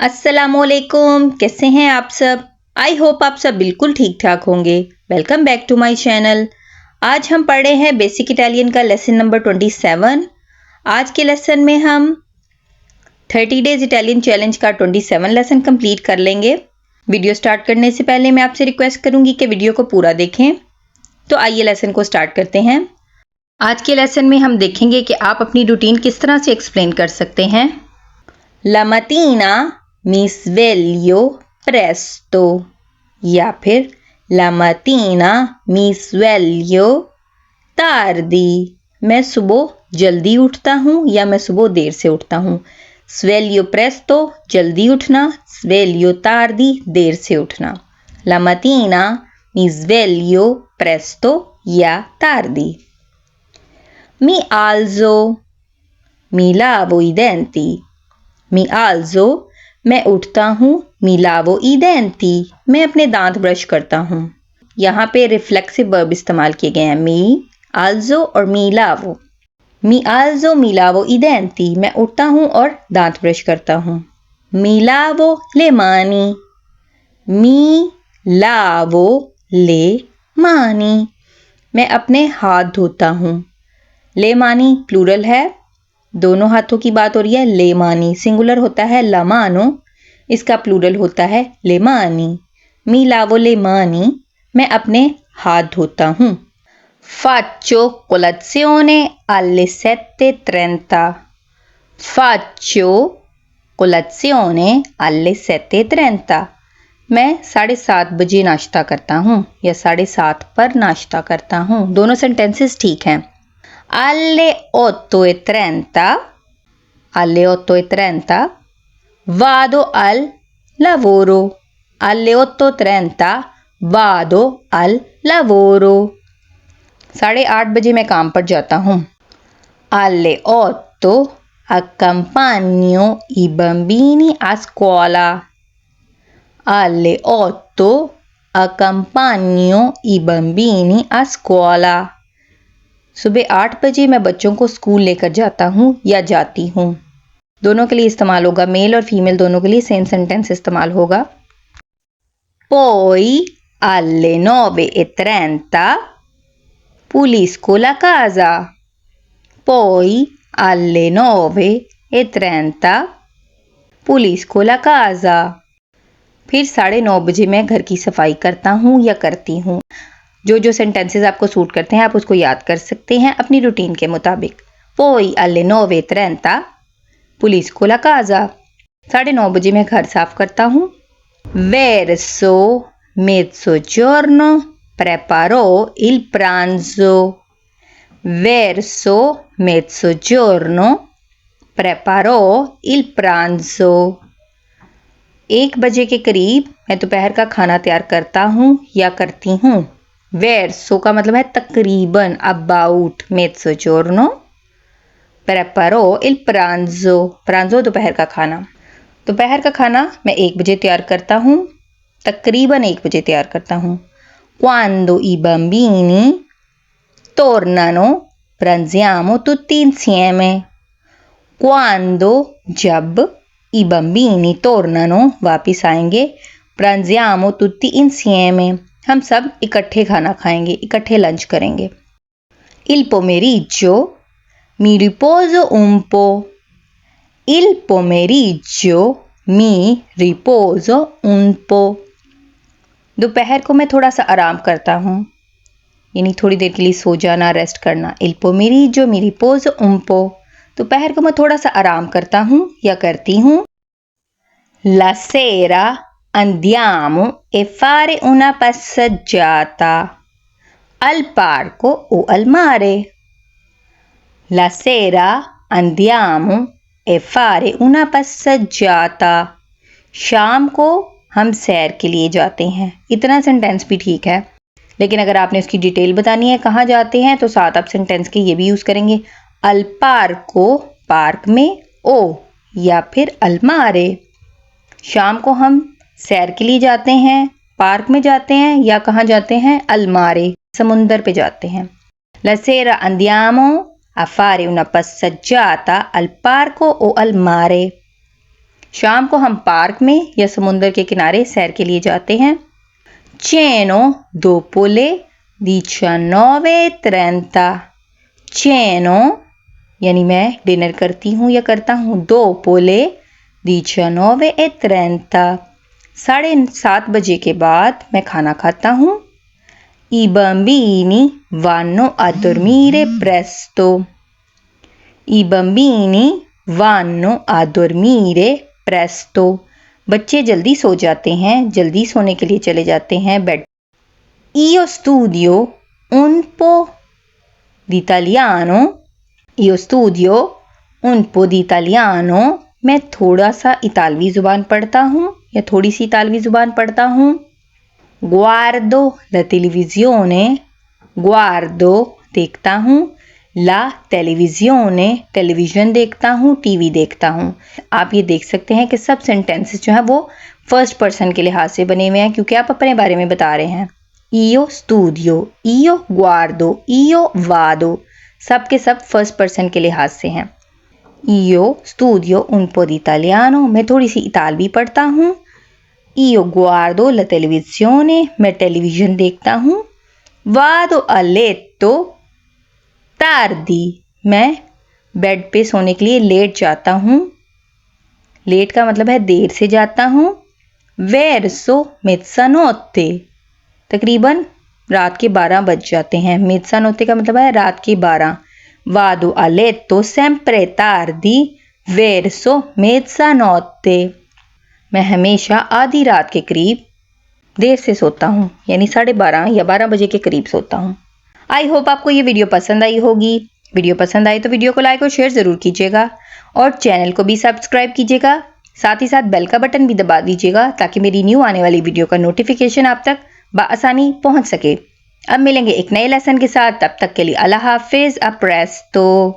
अस्सलामुअलैकुम, कैसे हैं आप सब। आई होप आप सब बिल्कुल ठीक ठाक होंगे। Welcome back to my channel. आज हम पढ़ रहे हैं बेसिक इटालियन का लेसन नंबर 27। आज के लेसन में हम 30 डेज इटालियन चैलेंज का 27 लेसन कंप्लीट कर लेंगे। वीडियो स्टार्ट करने से पहले मैं आपसे रिक्वेस्ट करूंगी कि वीडियो को पूरा देखें। तो आइए लेसन को स्टार्ट करते हैं। आज के लेसन में हम देखेंगे कि आप अपनी रूटीन किस तरह से एक्सप्लेन कर सकते हैं। La mattina mi sveglio presto या फिर La mattina mi sveglio tardi। मैं सुबह जल्दी उठता हूँ या मैं सुबह देर से उठता हूँ। Sveglio presto जल्दी उठना, sveglio tardi देर से उठना। La mattina mi sveglio presto या tardi। Mi alzo, mi lavo i denti। मी आल्जो मैं उठता हूँ, मी लावो ई डेंटी मैं अपने दांत ब्रश करता हूँ। यहाँ पे रिफ्लेक्सिव वर्ब इस्तेमाल किए गए हैं, मी आल्जो और मी लावो। मी आल्जो मी लावो ई डेंटी मैं उठता हूँ और दांत ब्रश करता हूँ। मी लावो ले मानी, मी लावो ले मानी मैं अपने हाथ धोता हूँ। ले मानी प्लूरल है, दोनों हाथों की बात हो रही है। ले मानी सिंगुलर होता है ला मानो, इसका प्लूरल होता है ले मानी। मी लावो ले मानी मैं अपने हाथ धोता हूँ। Faccio colazione alle 7:30। Faccio colazione alle 7:30 मैं 7:30 बजे नाश्ता करता हूँ या 7:30 पर नाश्ता करता हूँ। दोनों सेंटेंसेस ठीक हैं। Alle 8:30, alle 8:30 vado al lavoro। Alle 8:30 vado al lavoro 8:30 बजे मैं काम पर जाता हूँ। Alle 8 accompagno i bambini a scuola। Alle 8 accompagno i bambini a scuola सुबह 8 बजे मैं बच्चों को स्कूल लेकर जाता हूँ या जाती हूँ। दोनों के लिए इस्तेमाल होगा, मेल और फीमेल दोनों के लिए सेम सेंटेंस इस्तेमाल होगा। Poi alle 9:30 pulisco la casa। Poi alle 9:30 pulisco la casa फिर 9:30 बजे मैं घर की सफाई करता हूँ या करती हूँ। जो सेंटेंसेस आपको सूट करते हैं आप उसको याद कर सकते हैं अपनी रूटीन के मुताबिक। Poi alle 9:30 pulisco la casa 9:30 बजे मैं घर साफ करता हूँ। Verso mezzogiorno preparo il pranzo। Verso mezzogiorno preparo il pranzo 1 बजे के करीब मैं दोपहर का खाना तैयार करता हूँ या करती हूँ। Verso का मतलब है तकरीबन, about. Mezzogiorno preparo il pranzo, pranzo दोपहर का खाना। दोपहर का खाना मैं 1 बजे तैयार करता हूँ, तकरीबन 1 बजे तैयार करता हूँ। Quando i bambini tornano pranziamo tutti insieme। Quando जब i bambini tornano वापिस आएंगे, pranziamo tutti insieme हम सब इकट्ठे खाना खाएंगे, इकट्ठे लंच करेंगे। Il pomeriggio mi riposo un po'। Il pomeriggio mi riposo un po'। दोपहर को मैं थोड़ा सा आराम करता हूँ, यानी थोड़ी देर के लिए सो जाना, रेस्ट करना। Il pomeriggio mi riposo un po'। दोपहर को मैं थोड़ा सा आराम करता हूँ या करती हूँ। La sera andiamo a fare una passeggiata al parco o al mare। La sera andiamo a fare una passeggiata शाम को हम सैर के लिए जाते हैं। इतना सेंटेंस भी ठीक है, लेकिन अगर आपने उसकी डिटेल बतानी है कहाँ जाते हैं तो साथ आप सेंटेंस के ये भी यूज़ करेंगे। al parco पार्क में, ओ या फिर al mare शाम को हम सैर के लिए जाते हैं, पार्क में जाते हैं या कहाँ जाते हैं, अलमारे समुंदर पे जाते हैं। La sera andiamo a fare una passeggiata al parco o al mare। शाम को हम पार्क में या समुद्र के किनारे सैर के लिए जाते हैं। Ceno dopo le 19:30। Ceno यानी मैं डिनर करती हूँ या करता हूँ। dopo le 19:30 7:30 बजे के बाद मैं खाना खाता हूँ। I bambini vanno a dormire presto। I bambini vanno a dormire presto। बच्चे जल्दी सो जाते हैं, जल्दी सोने के लिए चले जाते हैं bed. Io studio un po' d'italiano। Io studio un po' d'italiano। मैं थोड़ा सा इतालवी ज़ुबान पढ़ता हूँ या थोड़ी सी इतालवी ज़ुबान पढ़ता हूँ। Guardo la televisione। Guardo देखता हूँ। La televisione टेलीविज़न देखता हूँ, टीवी देखता हूँ। आप ये देख सकते हैं कि सब सेंटेंसेस जो हैं वो फर्स्ट पर्सन के लिहाज से बने हुए हैं क्योंकि आप अपने बारे में बता रहे हैं। Io studio, io guardo, io vado सब के सब फर्स्ट पर्सन के लिहाज से हैं। Io studio un po' d'italiano मैं थोड़ी सी इतालवी पढ़ता हूँ। Io guardo la televisione मैं टेलीविज़न देखता हूँ। Vado a letto tardi मैं बेड पे सोने के लिए लेट जाता हूँ। लेट का मतलब है देर से जाता हूँ। Verso mezzanotte तकरीबन रात के 12 बज जाते हैं। mezzanotte का मतलब है रात के 12। Vado a letto sempre tardi verso mezzanotte मैं हमेशा आधी रात के करीब देर से सोता हूँ यानी 12:30 या 12 बजे के करीब सोता हूँ। आई होप आपको ये वीडियो पसंद आई होगी। वीडियो पसंद आई तो वीडियो को लाइक और शेयर ज़रूर कीजिएगा और चैनल को भी सब्सक्राइब कीजिएगा। साथ ही साथ बेल का बटन भी दबा दीजिएगा ताकि मेरी न्यू आने वाली वीडियो का नोटिफिकेशन आप तक बआसानी पहुंच सके। अब मिलेंगे एक नए लेसन के साथ, तब तक के लिए अल्लाह हाफिज़। अ प्रेsto।